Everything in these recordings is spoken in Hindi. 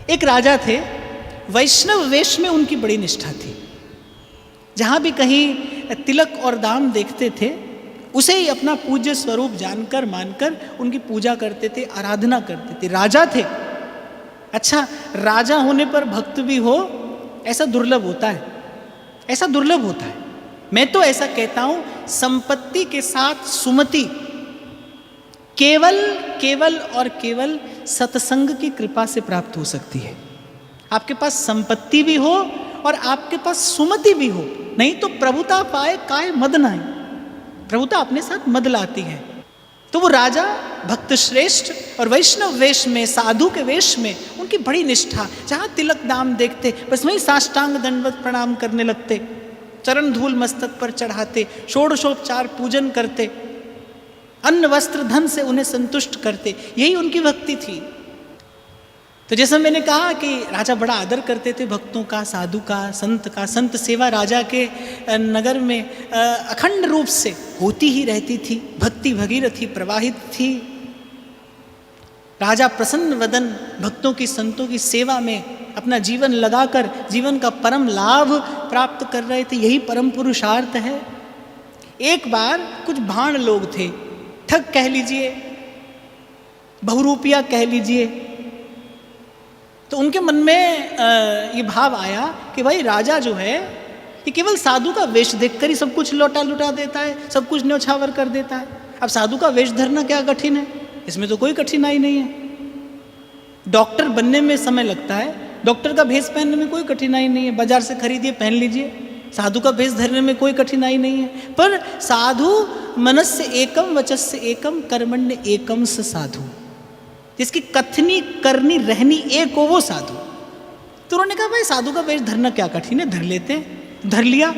एक राजा थे, वैष्णव वेश में उनकी बड़ी निष्ठा थी। जहाँ भी कहीं तिलक और दाम देखते थे उसे ही अपना पूज्य स्वरूप जानकर मानकर उनकी पूजा करते थे, आराधना करते थे। राजा थे। अच्छा, राजा होने पर भक्त भी हो, ऐसा दुर्लभ होता है, ऐसा दुर्लभ होता है। मैं तो ऐसा कहता हूं, संपत्ति के साथ सुमति केवल और केवल सत्संग की कृपा से प्राप्त हो सकती है। आपके पास संपत्ति भी हो और आपके पास सुमति भी हो, नहीं तो प्रभुता पाए काय मद नाय, प्रभुता अपने साथ मद लाती है। तो वो राजा भक्त श्रेष्ठ और वैष्णव वेश में, साधु के वेश में उनकी बड़ी निष्ठा। जहाँ तिलक दाम देखते बस वहीं साष्टांग दंडवत प्रणाम करने लगते, चरण धूल मस्तक पर चढ़ाते, षोडशोपचार पूजन करते, अन्न वस्त्र धन से उन्हें संतुष्ट करते। यही उनकी भक्ति थी। तो जैसा मैंने कहा कि राजा बड़ा आदर करते थे भक्तों का, साधु का, संत का। संत सेवा राजा के नगर में अखंड रूप से होती ही रहती थी। भक्ति भगीरथी प्रवाहित थी। राजा प्रसन्न वदन भक्तों की, संतों की सेवा में अपना जीवन लगाकर जीवन का परम लाभ प्राप्त कर रहे थे। यही परम पुरुषार्थ है। एक बार कुछ भाण लोग थे, ठग कह लीजिए, बहुरूपिया कह लीजिए, तो उनके मन में ये भाव आया कि भाई राजा जो है ये केवल साधु का वेश देखकर ही सब कुछ लुटा देता है, सब कुछ न्यौछावर कर देता है। अब साधु का वेश धरना क्या कठिन है, इसमें तो कोई कठिनाई नहीं है। डॉक्टर बनने में समय लगता है, डॉक्टर का भेष पहनने में कोई कठिनाई नहीं है, बाजार से खरीदिए पहन लीजिए। साधु का भेष धरने में कोई कठिनाई नहीं है। पर साधु मनस्य एकम वचस्य एकम कर्मण्य एकम स साधु, जिसकी कथनी करनी रहनी एक हो वो साधु। तो उन्होंने कहा भाई साधु का वेश धरना क्या कठिन है, धर लेते हैं। धर लिया।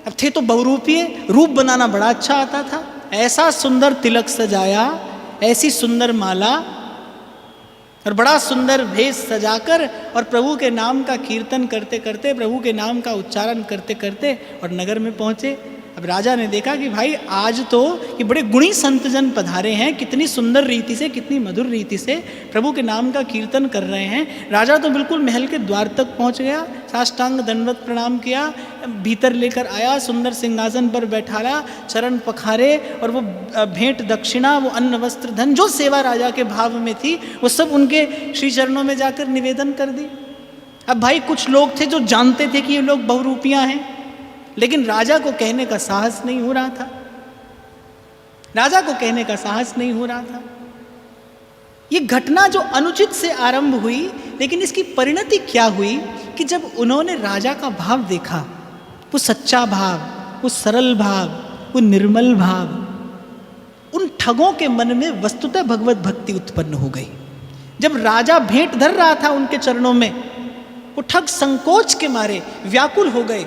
अब थे तो बहुरूपीय, रूप बनाना बड़ा अच्छा आता था। ऐसा सुंदर तिलक सजाया, ऐसी सुंदर माला और बड़ा सुंदर भेष सजाकर और प्रभु के नाम का कीर्तन करते करते, प्रभु के नाम का उच्चारण करते करते और नगर में पहुँचे। अब राजा ने देखा कि भाई आज तो ये बड़े गुणी संतजन पधारे हैं, कितनी सुंदर रीति से, कितनी मधुर रीति से प्रभु के नाम का कीर्तन कर रहे हैं। राजा तो बिल्कुल महल के द्वार तक पहुंच गया, साष्टांग दंडवत प्रणाम किया, भीतर लेकर आया, सुंदर सिंहासन पर बैठाया, चरण पखारे और वो भेंट दक्षिणा, वो अन्न वस्त्र धन, जो सेवा राजा के भाव में थी वो सब उनके श्री चरणों में जाकर निवेदन कर दी। अब भाई कुछ लोग थे जो जानते थे कि ये लोग बहुरूपियाँ हैं, लेकिन राजा को कहने का साहस नहीं हो रहा था। राजा को कहने का साहस नहीं हो रहा था। ये घटना जो अनुचित से आरंभ हुई, लेकिन इसकी परिणति क्या हुई कि जब उन्होंने राजा का भाव देखा, वो सच्चा भाव, वो सरल भाव, वो निर्मल भाव, उन ठगों के मन में वस्तुतः भगवत भक्ति उत्पन्न हो गई। जब राजा भेंट धर रहा था उनके चरणों में, वो ठग संकोच के मारे व्याकुल हो गए।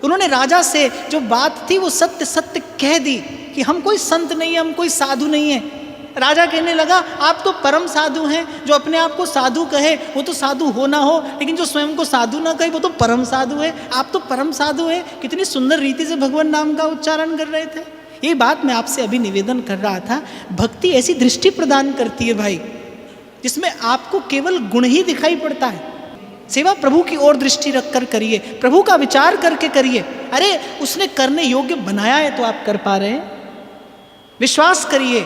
उन्होंने राजा से जो बात थी वो सत्य सत्य कह दी कि हम कोई संत नहीं है, हम कोई साधु नहीं है। राजा कहने लगा आप तो परम साधु हैं, जो अपने आप को साधु कहे वो तो साधु हो ना हो, लेकिन जो स्वयं को साधु ना कहे वो तो परम साधु है। आप तो परम साधु है। कितनी सुंदर रीति से भगवान नाम का उच्चारण कर रहे थे। ये बात मैं आपसे अभी निवेदन कर रहा था। भक्ति ऐसी दृष्टि प्रदान करती है भाई, जिसमें आपको केवल गुण ही दिखाई पड़ता है। सेवा प्रभु की ओर दृष्टि रखकर करिए, प्रभु का विचार करके करिए। अरे उसने करने योग्य बनाया है तो आप कर पा रहे हैं। विश्वास करिए,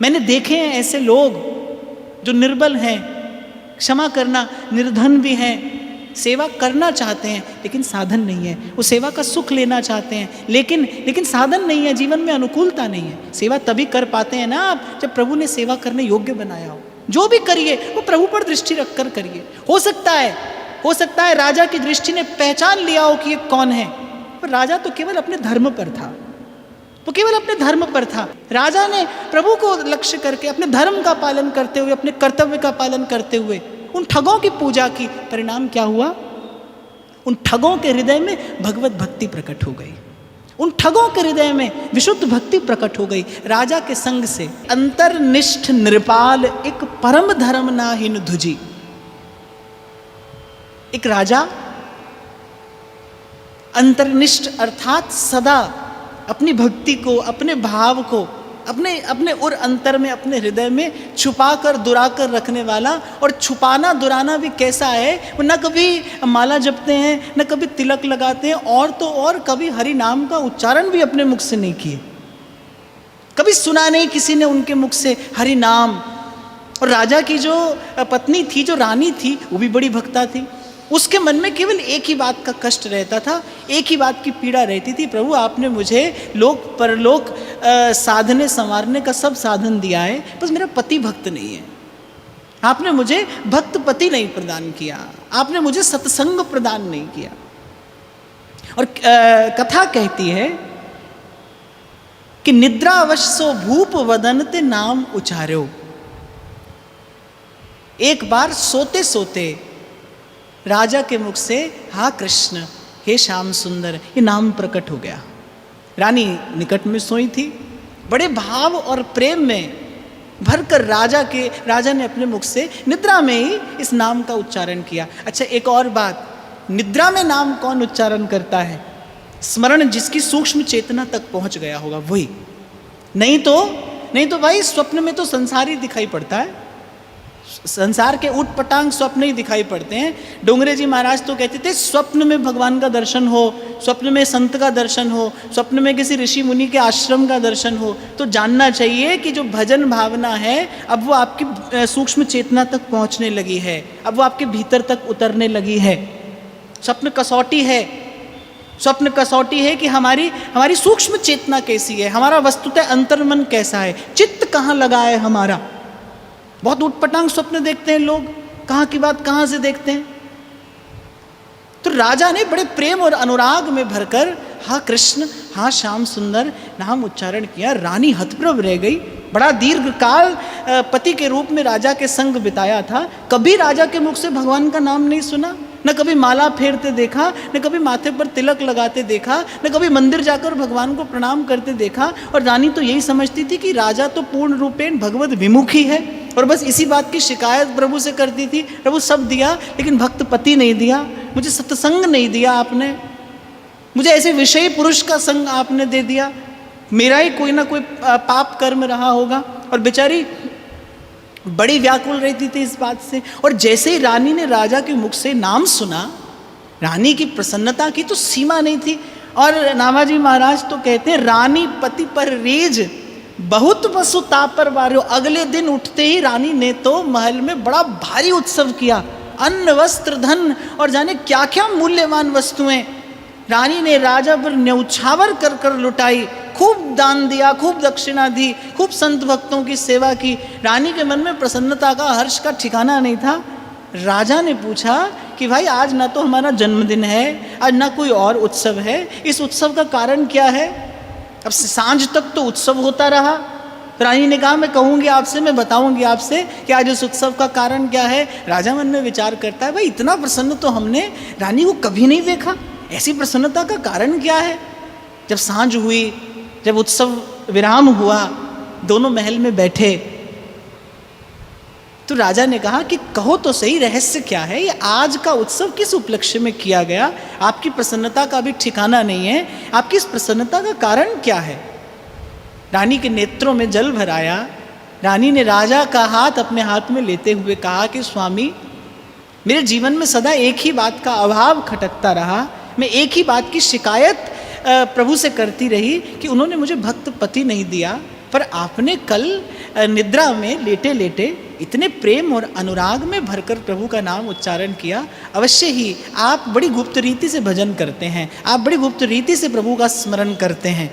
मैंने देखे हैं ऐसे लोग जो निर्बल हैं, क्षमा करना, निर्धन भी हैं, सेवा करना चाहते हैं लेकिन साधन नहीं है। वो सेवा का सुख लेना चाहते हैं लेकिन साधन नहीं है, जीवन में अनुकूलता नहीं है। सेवा तभी कर पाते हैं ना आप जब प्रभु ने सेवा करने योग्य बनाया हो। जो भी करिए वो प्रभु पर दृष्टि रखकर करिए। हो सकता है राजा की दृष्टि ने पहचान लिया हो कि ये कौन है, पर राजा तो केवल अपने धर्म पर था। वो केवल अपने धर्म पर था। राजा ने प्रभु को लक्ष्य करके अपने धर्म का पालन करते हुए, अपने कर्तव्य का पालन करते हुए उन ठगों की पूजा की। परिणाम क्या हुआ? उन ठगों के हृदय में भगवत भक्ति प्रकट हो गई। उन ठगों के हृदय में विशुद्ध भक्ति प्रकट हो गई। राजा के संग से अंतर्निष्ठ नृपाल एक परम धर्म नाहिन धुजी। एक राजा अंतर्निष्ठ अर्थात सदा अपनी भक्ति को, अपने भाव को अपने अपने उर अंतर में, अपने हृदय में छुपा कर दुरा कर रखने वाला। और छुपाना दुराना भी कैसा है, वो न कभी माला जपते हैं, न कभी तिलक लगाते हैं, और तो और कभी हरि नाम का उच्चारण भी अपने मुख से नहीं किए, कभी सुना नहीं किसी ने उनके मुख से हरि नाम। और राजा की जो पत्नी थी, जो रानी थी, वो भी बड़ी भक्ता थी। उसके मन में केवल एक ही बात का कष्ट रहता था, एक ही बात की पीड़ा रहती थी, प्रभु आपने मुझे लोक परलोक साधने संवारने का सब साधन दिया है, बस मेरा पति भक्त नहीं है। आपने मुझे भक्त पति नहीं प्रदान किया, आपने मुझे सत्संग प्रदान नहीं किया। और कथा कहती है कि निद्रा अवश्यो भूप वदनते नाम उचार्यो। एक बार सोते सोते राजा के मुख से हा कृष्ण, हे श्याम सुंदर, ये नाम प्रकट हो गया। रानी निकट में सोई थी, बड़े भाव और प्रेम में भरकर राजा ने अपने मुख से निद्रा में ही इस नाम का उच्चारण किया। अच्छा, एक और बात, निद्रा में नाम कौन उच्चारण करता है? स्मरण जिसकी सूक्ष्म चेतना तक पहुंच गया होगा वही। नहीं तो भाई स्वप्न में तो संसार ही दिखाई पड़ता है, संसार के उठ पटांग स्वप्न ही दिखाई पड़ते हैं। डोंगरे जी महाराज तो कहते थे स्वप्न में भगवान का दर्शन हो, स्वप्न में संत का दर्शन हो, स्वप्न में किसी ऋषि मुनि के आश्रम का दर्शन हो, तो जानना चाहिए कि जो भजन भावना है अब वो आपकी सूक्ष्म चेतना तक पहुंचने लगी है, अब वो आपके भीतर तक उतरने लगी है। स्वप्न कसौटी है, स्वप्न कसौटी है कि हमारी सूक्ष्म चेतना कैसी है, हमारा वस्तुतः अंतर्मन कैसा है, चित्त कहाँ लगा है हमारा। बहुत उटपटांग स्वप्न देखते हैं लोग, कहाँ की बात कहाँ से देखते हैं। तो राजा ने बड़े प्रेम और अनुराग में भरकर हा कृष्ण, हा श्याम सुंदर नाम उच्चारण किया। रानी हतप्रभ रह गई। बड़ा दीर्घ काल पति के रूप में राजा के संग बिताया था, कभी राजा के मुख से भगवान का नाम नहीं सुना, न कभी माला फेरते देखा, न कभी माथे पर तिलक लगाते देखा, न कभी मंदिर जाकर भगवान को प्रणाम करते देखा। और रानी तो यही समझती थी कि राजा तो पूर्ण रूपेण भगवत विमुखी है, और बस इसी बात की शिकायत प्रभु से करती थी, प्रभु सब दिया लेकिन भक्त पति नहीं दिया, मुझे सत्संग नहीं दिया आपने, मुझे ऐसे विषयी पुरुष का संग आपने दे दिया, मेरा ही कोई ना कोई पाप कर्म रहा होगा। और बेचारी बड़ी व्याकुल रहती थी इस बात से। और जैसे ही रानी ने राजा के मुख से नाम सुना, रानी की प्रसन्नता की तो सीमा नहीं थी। और नामाजी महाराज तो कहते हैं रानी पति पर रेज बहुत वसु तापर वार्यो। अगले दिन उठते ही रानी ने तो महल में बड़ा भारी उत्सव किया, अन्न वस्त्र धन और जाने क्या क्या मूल्यवान वस्तुएं रानी ने राजा पर न्यौछावर कर कर लुटाई। खूब दान दिया, खूब दक्षिणा दी, खूब संत भक्तों की सेवा की। रानी के मन में प्रसन्नता का, हर्ष का ठिकाना नहीं था। राजा ने पूछा कि भाई आज ना तो हमारा जन्मदिन है, आज ना कोई और उत्सव है, इस उत्सव का कारण क्या है? अब सांझ तक तो उत्सव होता रहा। तो रानी ने कहा मैं कहूँगी आपसे, मैं बताऊँगी आपसे कि आज इस उत्सव का कारण क्या है। राजा मन में विचार करता है भाई इतना प्रसन्न तो हमने रानी को कभी नहीं देखा, ऐसी प्रसन्नता का कारण क्या है? जब सांझ हुई, जब उत्सव विराम हुआ, दोनों महल में बैठे, तो राजा ने कहा कि कहो तो सही रहस्य क्या है, ये आज का उत्सव किस उपलक्ष्य में किया गया? आपकी प्रसन्नता का भी ठिकाना नहीं है, आपकी इस प्रसन्नता का कारण क्या है? रानी के नेत्रों में जल भर आया। रानी ने राजा का हाथ अपने हाथ में लेते हुए कहा कि स्वामी, मेरे जीवन में सदा एक ही बात का अभाव खटकता रहा, मैं एक ही बात की शिकायत प्रभु से करती रही कि उन्होंने मुझे भक्त पति नहीं दिया, पर आपने कल निद्रा में लेटे लेटे इतने प्रेम और अनुराग में भरकर प्रभु का नाम उच्चारण किया। अवश्य ही आप बड़ी गुप्त रीति से भजन करते हैं, आप बड़ी गुप्त रीति से प्रभु का स्मरण करते हैं।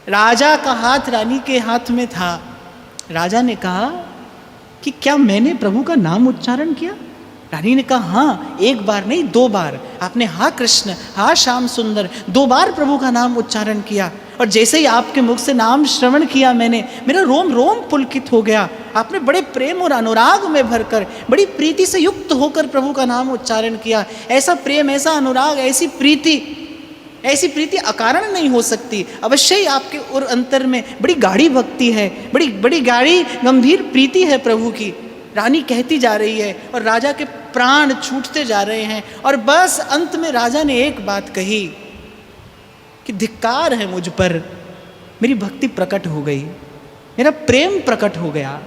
राजा का हाथ रानी के हाथ में था। राजा ने कहा कि क्या मैंने प्रभु का नाम उच्चारण किया? रानी ने कहा हाँ, एक बार नहीं 2 बार आपने हा कृष्ण, हा श्याम सुंदर 2 बार प्रभु का नाम उच्चारण किया। और जैसे ही आपके मुख से नाम श्रवण किया मैंने, मेरा रोम रोम पुलकित हो गया। आपने बड़े प्रेम और अनुराग में भरकर, बड़ी प्रीति से युक्त होकर प्रभु का नाम उच्चारण किया। ऐसा प्रेम, ऐसा अनुराग, ऐसी प्रीति अकारण नहीं हो सकती। अवश्य ही आपके और अंतर में बड़ी गाढ़ी भक्ति है, बड़ी बड़ी गाढ़ी गंभीर प्रीति है प्रभु की। रानी कहती जा रही है और राजा के प्राण छूटते जा रहे हैं। और बस अंत में राजा ने एक बात कही कि धिक्कार है मुझ पर मेरी भक्ति प्रकट हो गई, मेरा प्रेम प्रकट हो गया।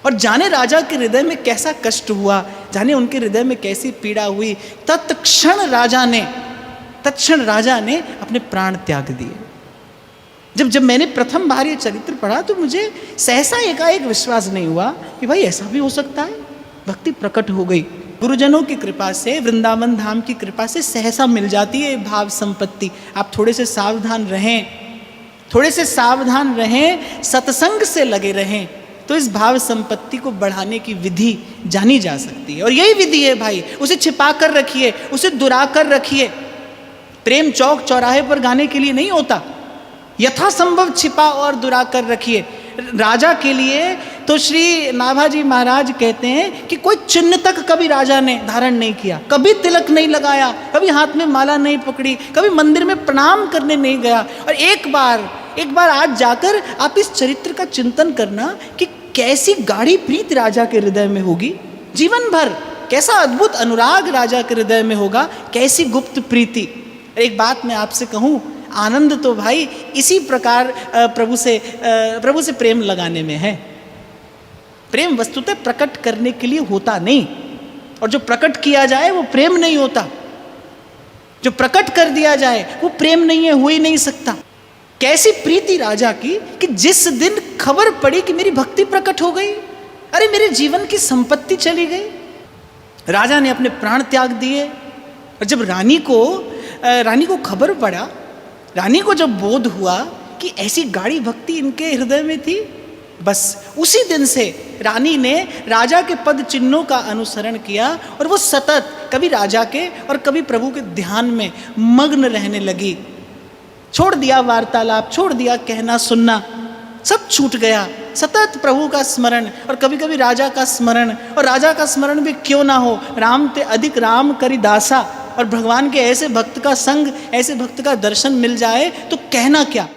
और जाने राजा के हृदय में कैसा कष्ट हुआ, जाने उनके हृदय में कैसी पीड़ा हुई। तत्क्षण राजा ने अपने प्राण त्याग दिए। जब मैंने प्रथम बार ये चरित्र पढ़ा तो मुझे सहसा एकाएक विश्वास नहीं हुआ कि भाई ऐसा भी हो सकता है। भक्ति प्रकट हो गई। गुरुजनों की कृपा से, वृंदावन धाम की कृपा से सहसा मिल जाती है भाव संपत्ति। आप थोड़े से सावधान रहें, सत्संग से लगे रहें, तो इस भाव संपत्ति को बढ़ाने की विधि जानी जा सकती है। और यही विधि है भाई, उसे छिपा कर रखिए, उसे दुरा कर रखिए। प्रेम चौक चौराहे पर गाने के लिए नहीं होता, यथासंभव छिपा और दुरा कर रखिए। राजा के लिए तो श्री नाभाजी महाराज कहते हैं कि कोई चिन्ह तक कभी राजा ने धारण नहीं किया, कभी तिलक नहीं लगाया, कभी हाथ में माला नहीं पकड़ी, कभी मंदिर में प्रणाम करने नहीं गया। और एक बार आज जाकर आप इस चरित्र का चिंतन करना कि कैसी गाढ़ी प्रीति राजा के हृदय में होगी, जीवन भर कैसा अद्भुत अनुराग राजा के हृदय में होगा, कैसी गुप्त प्रीति। एक बात मैं आपसे कहूँ, आनंद तो भाई इसी प्रकार प्रभु से प्रेम लगाने में है। प्रेम वस्तुतः प्रकट करने के लिए होता नहीं, और जो प्रकट किया जाए वो प्रेम नहीं होता, जो प्रकट कर दिया जाए वो प्रेम नहीं है, हो ही नहीं सकता। कैसी प्रीति राजा की कि जिस दिन खबर पड़ी कि मेरी भक्ति प्रकट हो गई, अरे मेरे जीवन की संपत्ति चली गई, राजा ने अपने प्राण त्याग दिए। और जब रानी को खबर पड़ा, रानी को जब बोध हुआ कि ऐसी गाढ़ी भक्ति इनके हृदय में थी, बस उसी दिन से रानी ने राजा के पद चिन्हों का अनुसरण किया और वो सतत कभी राजा के और कभी प्रभु के ध्यान में मग्न रहने लगी। छोड़ दिया वार्तालाप, छोड़ दिया कहना सुनना, सब छूट गया। सतत प्रभु का स्मरण और कभी कभी राजा का स्मरण, और राजा का स्मरण भी क्यों ना हो, राम ते अधिक राम करि दासा। और भगवान के ऐसे भक्त का संग, ऐसे भक्त का दर्शन मिल जाए तो कहना क्या।